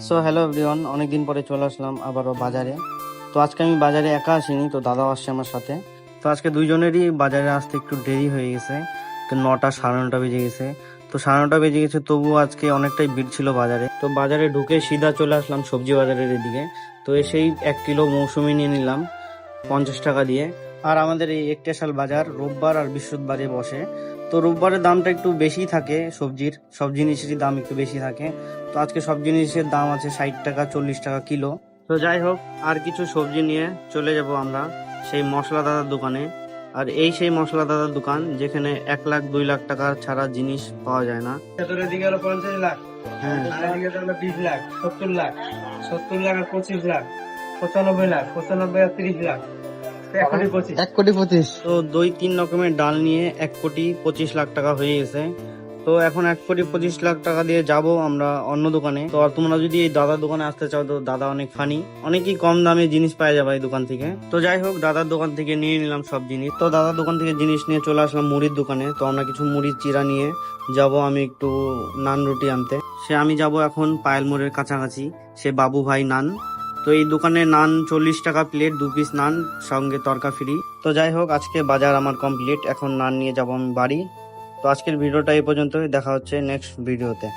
So hello everyone, অনেকদিন পরে চলে আসলাম আবারও বাজারে। তো আজকে আমি বাজারে একা আসিনি, তো দাদাও আসছে আমার সাথে। তো আজকে দুইজনেরই বাজারে আসতে একটু দেরি হয়ে গেছে, তো 9টা 9:30 বেজে গেছে। তো 9:30 বেজে গেছে, তবুও আজকে অনেকটাই ভিড় ছিল বাজারে। তো বাজারে ঢুকে সিধা চলে আসলাম সবজি বাজারের এদিকে। তো এসেই 1 কিলো মৌসুমী নিয়ে নিলাম 50 টাকা দিয়ে। আর আমাদের এই একটেশাল বাজার রোববার আর বৃহস্পতিবারে বসে। তো রোববারের দামটা একটু বেশি থাকে, সবজির সব জিনিসেরই দাম একটু বেশি থাকে। তো আজকে সব জিনিসের দাম আছে 60 টাকা 40 টাকা কিলো। তো যাই হোক, আর কিছু সবজি নিয়ে চলে যাব আমরা সেই মশলা দাদার দোকানে। আর এই সেই মশলা দাদার দোকান যেখানে 1 লাখ 2 লাখ টাকা ছাড়া জিনিস পাওয়া যায় না। এদিকে হলো 50 লাখ, হ্যাঁ, আর এদিকে হলো 20 লাখ, 70 লাখ, 70 লাখ আর 25 লাখ, 95 লাখ, 95 আর 30 লাখ, 1 কোটি 25। 1 কোটি 25। তো 2-3 রকমের ডাল নিয়ে 1 কোটি 25 লাখ টাকা হয়ে গেছে। তো এখন 1 কোটি 25 লাখ টাকা দিয়ে যাব আমরা অন্য দোকানে। তো আর তোমরা যদি এই দাদার দোকানে আসতে চাও, তো দাদা অনেক ফানি, অনেকই কম দামে জিনিস পাওয়া যাবে এই দোকান থেকে। তো যাই হোক, দাদার দোকান থেকে নিয়ে নিলাম সব জিনিস। তো দাদার দোকান থেকে জিনিস নিয়ে চলে আসলাম মুড়ির দোকানে। তো আমরা কিছু মুড়ির চিরা নিয়ে যাব আমি একটু নান রুটি আনতে। আমি যাব এখন পায়েল মোড়ের কাছাকাছি, সে বাবু ভাই নান। তো এই দোকানে নান 40 টাকা প্লেট, 2 পিস নান সঙ্গে তরকা ফ্রি। তো যাই হোক, আজকে বাজার আমার কমপ্লিট, এখন নান নিয়ে যাব আমি বাড়ি। তো আজকের ভিডিওটা এই পর্যন্তই, দেখা হচ্ছে নেক্সট ভিডিওতে।